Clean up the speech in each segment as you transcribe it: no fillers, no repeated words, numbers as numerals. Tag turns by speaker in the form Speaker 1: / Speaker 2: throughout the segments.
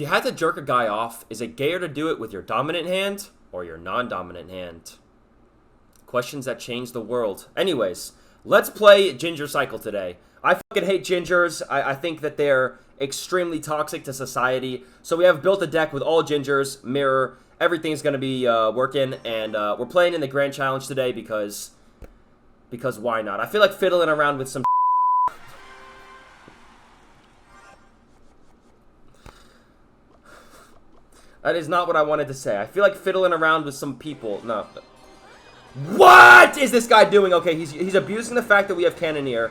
Speaker 1: If you had to jerk a guy off, is it gayer to do it with your dominant hand or your non-dominant hand? Questions that change the world. Anyways, let's play Ginger Cycle today. I fucking hate gingers. I think that they're extremely toxic to society. So we have built a deck with all gingers, mirror, everything's going to be working. And we're playing in the Grand Challenge today because why not? I feel like fiddling around with some That is not what I wanted to say. I feel like fiddling around with some people. No. What is this guy doing? Okay, he's abusing the fact that we have Cannoneer.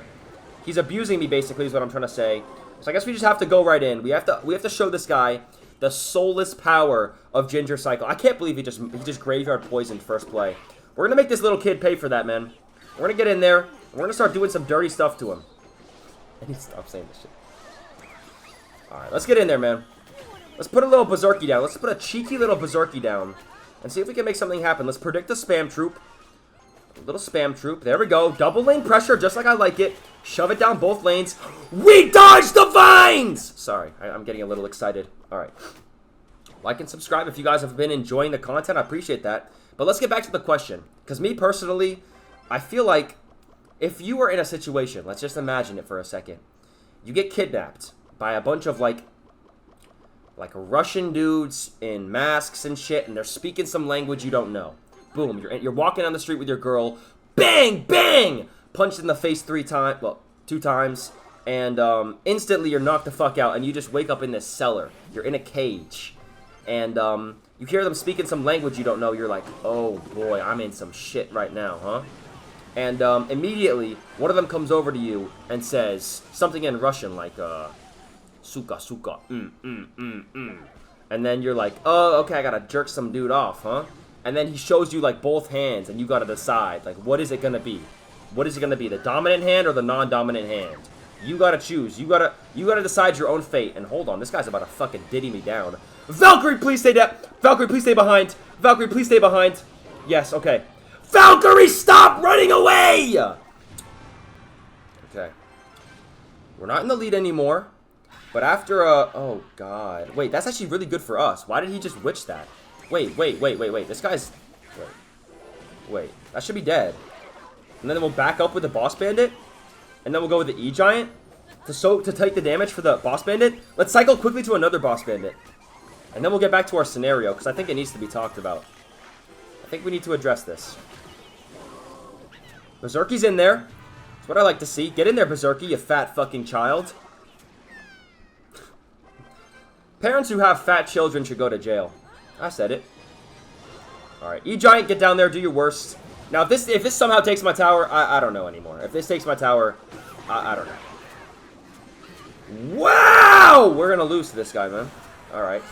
Speaker 1: He's abusing me, basically, is what I'm trying to say. So I guess we just have to go right in. We have to show this guy the soulless power of Ginger Cycle. I can't believe he just graveyard poisoned first play. We're gonna make this little kid pay for that, man. We're gonna get in there. And we're gonna start doing some dirty stuff to him. I need to stop saying this shit. All right, let's get in there, man. Let's put a little berserky down. Let's put a cheeky little berserky down and see if we can make something happen. Let's predict a spam troop. A little spam troop. There we go. Double lane pressure, just like I like it. Shove it down both lanes. We dodged the vines! Sorry, I'm getting a little excited. All right. Like and subscribe if you guys have been enjoying the content. I appreciate that. But let's get back to the question. Because me, personally, I feel like if you were in a situation, let's just imagine it for a second. You get kidnapped by a bunch of, like Russian dudes in masks and shit, and they're speaking some language you don't know. Boom, you're walking down the street with your girl. Bang, bang! Punched in the face 2 times. And instantly you're knocked the fuck out, and you just wake up in this cellar. You're in a cage. And you hear them speaking some language you don't know. You're like, oh boy, I'm in some shit right now, huh? And immediately, one of them comes over to you and says something in Russian, like, suka, suka, And then you're like, oh, okay, I gotta jerk some dude off, huh? And then he shows you, like, both hands, and you gotta decide, like, what is it gonna be? What is it gonna be, the dominant hand or the non-dominant hand? You gotta choose. You gotta decide your own fate. And hold on, this guy's about to fucking diddy me down. Valkyrie, please stay down. Valkyrie, please stay behind. Valkyrie, please stay behind. Yes, okay. Valkyrie, stop running away! Okay. We're not in the lead anymore. But after oh god. Wait, that's actually really good for us. Why did he just witch that? Wait. This guy's... Wait. That should be dead. And then we'll back up with the boss bandit. And then we'll go with the E-Giant to take the damage for the boss bandit. Let's cycle quickly to another boss bandit. And then we'll get back to our scenario, because I think it needs to be talked about. I think we need to address this. Berserky's in there. That's what I like to see. Get in there, Berserky, you fat fucking child. Parents who have fat children should go to jail. I said it. Alright, E-Giant, get down there, do your worst. Now, if this somehow takes my tower, I don't know anymore. If this takes my tower, I don't know. Wow! We're gonna lose to this guy, man. Alright.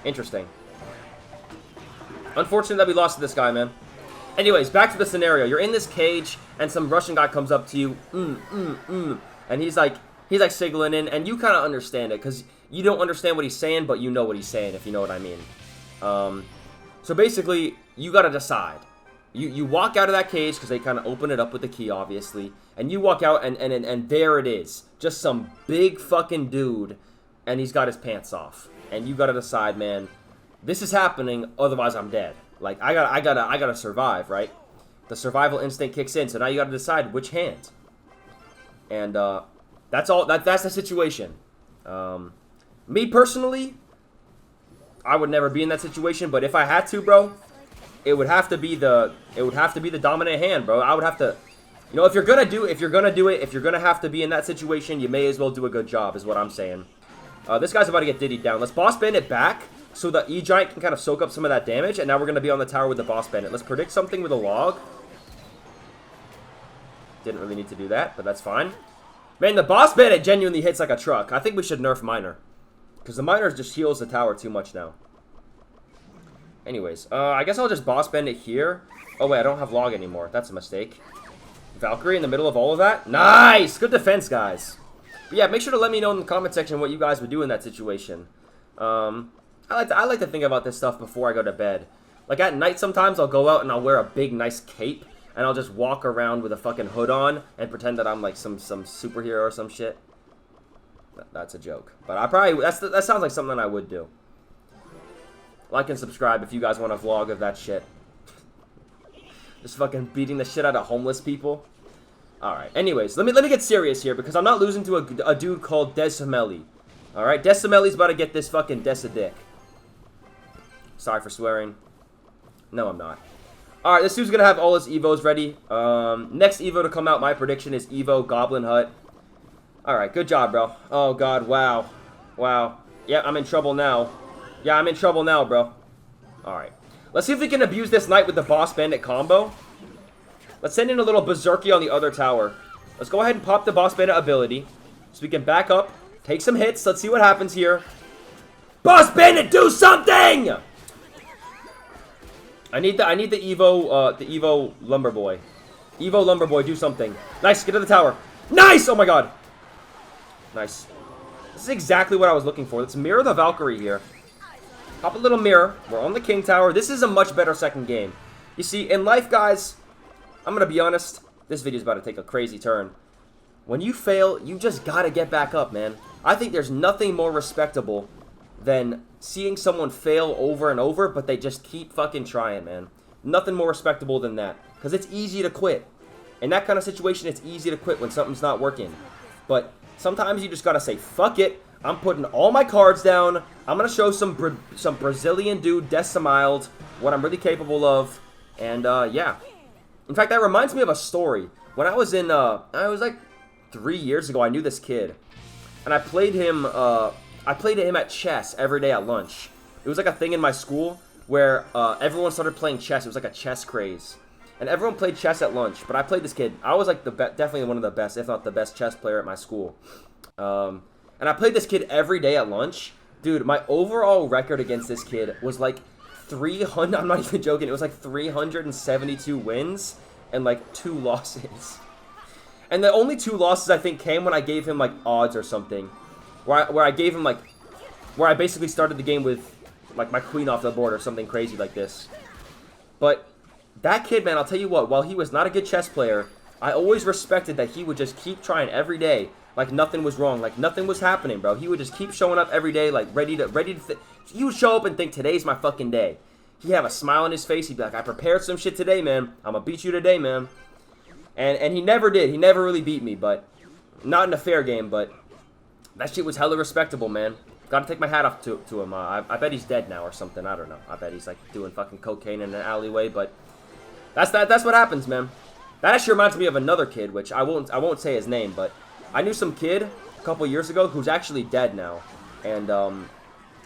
Speaker 1: Interesting. Unfortunate that we lost to this guy, man. Anyways, back to the scenario. You're in this cage, and some Russian guy comes up to you. And he's like signaling in, and you kind of understand it, because you don't understand what he's saying, but you know what he's saying, if you know what I mean. So basically, you gotta decide. You walk out of that cage, because they kind of open it up with the key, obviously, and you walk out, and there it is. Just some big fucking dude, and he's got his pants off. And you gotta decide, man, this is happening, otherwise I'm dead. Like, I gotta survive, right? The survival instinct kicks in, so now you gotta decide which hand. And, that's the situation. Me personally, I would never be in that situation, but if I had to, bro, it would have to be the dominant hand, bro. I would have to, you know, if you're gonna do it, if you're gonna have to be in that situation, you may as well do a good job, is what I'm saying. This guy's about to get diddied down. Let's boss bandit back so the E-Giant can kind of soak up some of that damage, and now we're gonna be on the tower with the boss bandit. Let's predict something with a log. Didn't really need to do that, but that's fine. Man, the boss bandit genuinely hits like a truck. I think we should nerf Miner, because the Miner just heals the tower too much now. Anyways, I guess I'll just boss bandit here. Oh wait, I don't have log anymore. That's a mistake. Valkyrie in the middle of all of that. Nice! Good defense, guys. But yeah, make sure to let me know in the comment section what you guys would do in that situation. I like to think about this stuff before I go to bed. Like at night sometimes I'll go out and I'll wear a big nice cape. And I'll just walk around with a fucking hood on and pretend that I'm like some superhero or some shit. That's a joke. But I probably, that sounds like something I would do. Like and subscribe if you guys want a vlog of that shit. Just fucking beating the shit out of homeless people. Alright, anyways, let me get serious here, because I'm not losing to a dude called Decimelli. Alright, Decimelli's about to get this fucking dick. Sorry for swearing. No, I'm not. Alright, this dude's gonna have all his Evos ready. Next Evo to come out, my prediction is Evo Goblin Hut. Alright, good job, bro. Oh, God, wow. Wow. Yeah, I'm in trouble now. Yeah, I'm in trouble now, bro. Alright. Let's see if we can abuse this knight with the Boss Bandit combo. Let's send in a little Berserky on the other tower. Let's go ahead and pop the Boss Bandit ability. So we can back up, take some hits. Let's see what happens here. Boss Bandit, do something! I need the Evo Lumber Boy. Evo Lumber Boy, do something. Nice, get to the tower. Nice! Oh my god. Nice. This is exactly what I was looking for. Let's mirror the Valkyrie here. Pop a little mirror. We're on the King Tower. This is a much better second game. You see, in life, guys, I'm going to be honest, this video's about to take a crazy turn. When you fail, you just got to get back up, man. I think there's nothing more respectable than seeing someone fail over and over, but they just keep fucking trying, man. Nothing more respectable than that. Because it's easy to quit. In that kind of situation, it's easy to quit when something's not working. But sometimes you just got to say, fuck it. I'm putting all my cards down. I'm going to show some Brazilian dude, Decimiled, what I'm really capable of. And, yeah. In fact, that reminds me of a story. When I was in, I was like 3 years ago, I knew this kid. And I played him at chess every day at lunch. It was like a thing in my school where everyone started playing chess. It was like a chess craze. And everyone played chess at lunch. But I played this kid. I was like definitely one of the best, if not the best chess player at my school. And I played this kid every day at lunch. Dude, my overall record against this kid was like 300, I'm not even joking, it was like 372 wins and like 2 losses. And the only 2 losses I think came when I gave him like odds or something. Where I gave him like, where I basically started the game with like my queen off the board or something crazy like this. But that kid, man, I'll tell you what, while he was not a good chess player, I always respected that he would just keep trying every day. Like nothing was wrong, like nothing was happening, bro. He would just keep showing up every day, like ready to he would show up and think, today's my fucking day. He'd have a smile on his face. He'd be like, I prepared some shit today, man. I'm gonna beat you today, man. And he never did. He never really beat me, but not in a fair game. But that shit was hella respectable, man. Gotta take my hat off to him. I bet he's dead now or something. I don't know. I bet he's like doing fucking cocaine in an alleyway. But that's what happens, man. That actually reminds me of another kid, which I won't say his name, but I knew some kid a couple years ago who's actually dead now. And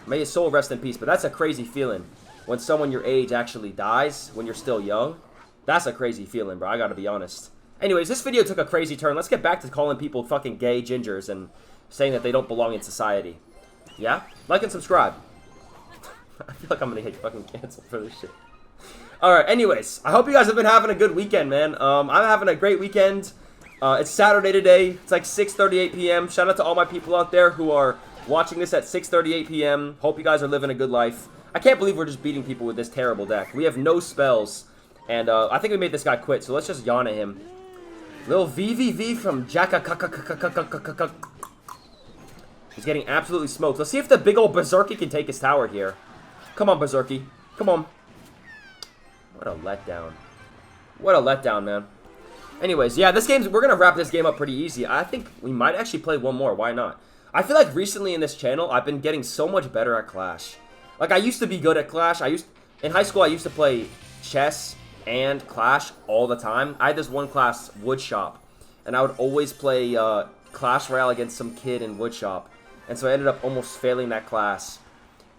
Speaker 1: may his soul rest in peace. But that's a crazy feeling. When someone your age actually dies when you're still young. That's a crazy feeling, bro. I gotta be honest. Anyways, this video took a crazy turn. Let's get back to calling people fucking gay gingers and saying that they don't belong in society. Yeah? Like and subscribe. I feel like I'm gonna get fucking canceled for this shit. Alright, anyways. I hope you guys have been having a good weekend, man. I'm having a great weekend. It's Saturday today. It's like 6:38 p.m. Shout out to all my people out there who are watching this at 6:38 p.m. Hope you guys are living a good life. I can't believe we're just beating people with this terrible deck. We have no spells. And I think we made this guy quit, so let's just yawn at him. Little VVV from Jacka. He's getting absolutely smoked. Let's see if the big old Berserky can take his tower here. Come on, Berserky. Come on. What a letdown. What a letdown, man. Anyways, yeah, we're going to wrap this game up pretty easy. I think we might actually play one more. Why not? I feel like recently in this channel, I've been getting so much better at Clash. Like, I used to be good at Clash. In high school, I used to play chess and Clash all the time. I had this one class, Woodshop, and I would always play Clash Royale against some kid in Woodshop. And so I ended up almost failing that class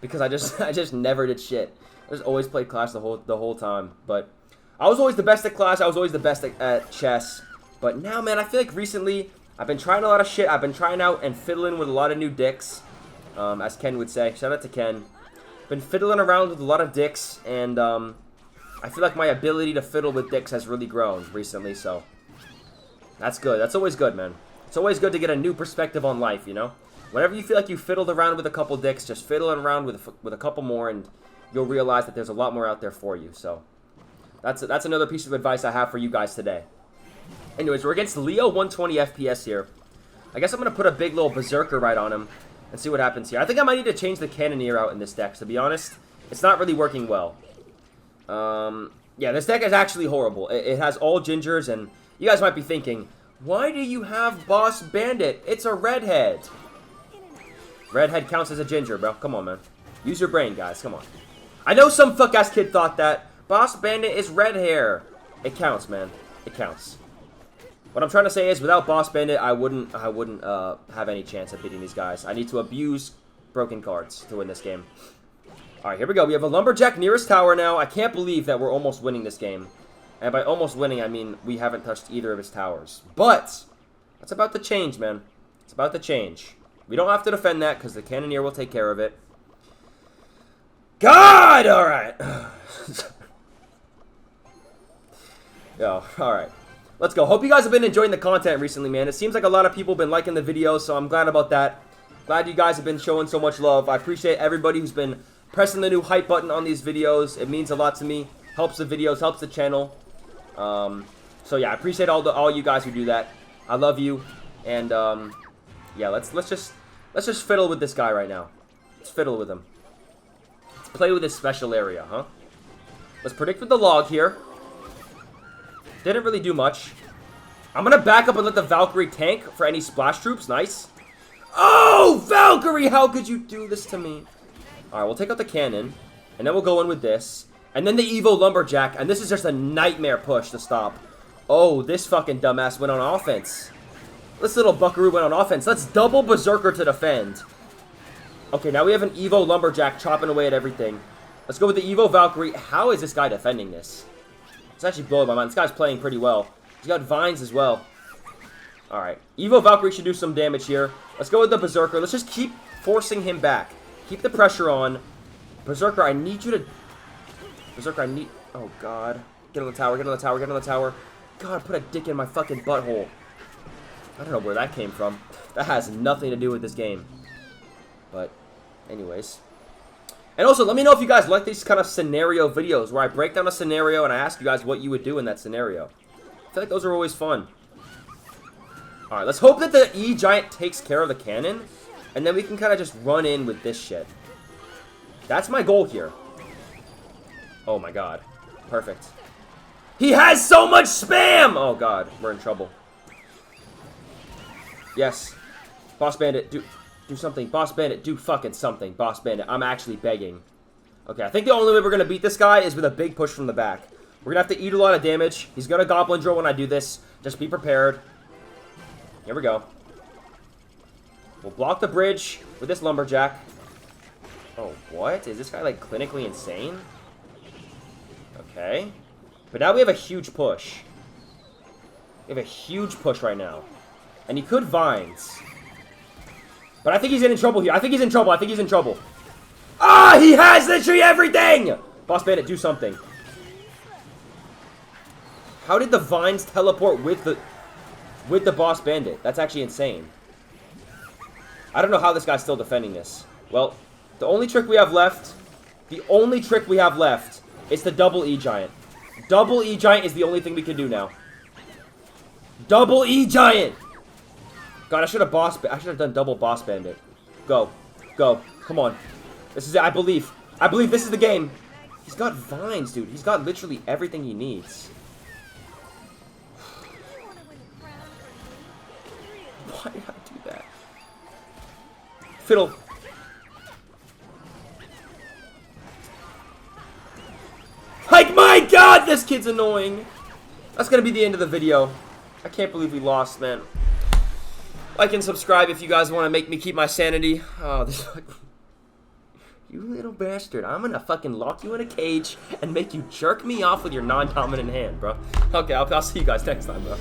Speaker 1: because I just never did shit. I just always played Clash the whole time. But I was always the best at Clash. I was always the best at chess. But now, man, I feel like recently I've been trying a lot of shit. I've been trying out and fiddling with a lot of new dicks, as Ken would say. Shout out to Ken. Been fiddling around with a lot of dicks, and I feel like my ability to fiddle with dicks has really grown recently, so that's good. That's always good, man. It's always good to get a new perspective on life, you know? Whenever you feel like you fiddled around with a couple dicks, just fiddle around with a couple more, and you'll realize that there's a lot more out there for you, so that's another piece of advice I have for you guys today. Anyways, we're against Leo 120 FPS here. I guess I'm going to put a big little berserker right on him and see what happens here. I think I might need to change the cannoneer out in this deck, to be honest. It's not really working well. Yeah, this deck is actually horrible. It has all gingers, and you guys might be thinking, why do you have Boss Bandit? It's a redhead. Redhead counts as a ginger, bro. Come on, man. Use your brain, guys. Come on. I know some fuck-ass kid thought that. Boss Bandit is red hair. It counts, man. It counts. What I'm trying to say is, without Boss Bandit, I wouldn't have any chance of beating these guys. I need to abuse broken cards to win this game. Alright, here we go. We have a Lumberjack nearest tower now. I can't believe that we're almost winning this game. And by almost winning, I mean we haven't touched either of his towers. But, that's about to change, man. It's about to change. We don't have to defend that, because the Cannoneer will take care of it. God! Alright. Yo, alright. Let's go. Hope you guys have been enjoying the content recently, man. It seems like a lot of people have been liking the videos, so I'm glad about that. Glad you guys have been showing so much love. I appreciate everybody who's been pressing the new hype button on these videos. It means a lot to me. Helps the videos, helps the channel. So yeah, I appreciate all you guys who do that. I love you. And yeah, let's just fiddle with this guy right now. Let's fiddle with him. Let's play with his special area, huh? Let's predict with the log here. Didn't really do much. I'm gonna back up and let the Valkyrie tank for any splash troops. Nice. Oh, Valkyrie! How could you do this to me? Alright, we'll take out the cannon. And then we'll go in with this. And then the Evo Lumberjack. And this is just a nightmare push to stop. Oh, this fucking dumbass went on offense. This little buckaroo went on offense. Let's double Berserker to defend. Okay, now we have an Evo Lumberjack chopping away at everything. Let's go with the Evo Valkyrie. How is this guy defending this? It's actually blowing my mind. This guy's playing pretty well. He's got vines as well. Alright. Evo Valkyrie should do some damage here. Let's go with the Berserker. Let's just keep forcing him back. Keep the pressure on. Berserker, I need you to... Berserker, I need... Oh, God. Get on the tower, get on the tower, get on the tower. God, put a dick in my fucking butthole. I don't know where that came from. That has nothing to do with this game. But, anyways. And also, let me know if you guys like these kind of scenario videos where I break down a scenario and I ask you guys what you would do in that scenario. I feel like those are always fun. Alright, let's hope that the E-Giant takes care of the cannon. And then we can kind of just run in with this shit. That's my goal here. Oh my god. Perfect. He has so much spam! Oh god, we're in trouble. Yes. Boss Bandit, do something. Boss Bandit, do fucking something. Boss Bandit, I'm actually begging. Okay, I think the only way we're going to beat this guy is with a big push from the back. We're going to have to eat a lot of damage. He's going to Goblin Drill when I do this. Just be prepared. Here we go. We'll block the bridge with this Lumberjack. Oh, what? Is this guy, like, clinically insane? Okay. But now we have a huge push. We have a huge push right now. And he could Vines. But I think he's in trouble here. I think he's in trouble. I think he's in trouble. Ah, he has literally everything! Boss Bandit, do something. How did the Vines teleport with the Boss Bandit? That's actually insane. I don't know how this guy's still defending this. Well, the only trick we have left is the double E-Giant. Double E-Giant is the only thing we can do now. Double E-Giant! God, I should have done double Boss Bandit. Go. Go. Come on. This is it. I believe. I believe this is the game. He's got vines, dude. He's got literally everything he needs. Why did I do that? Fiddle. Like, my God, this kid's annoying. That's gonna be the end of the video. I can't believe we lost, man. Like and subscribe if you guys want to make me keep my sanity. Oh, this you little bastard. I'm gonna fucking lock you in a cage and make you jerk me off with your non-dominant hand, bro. Okay, I'll see you guys next time, bro.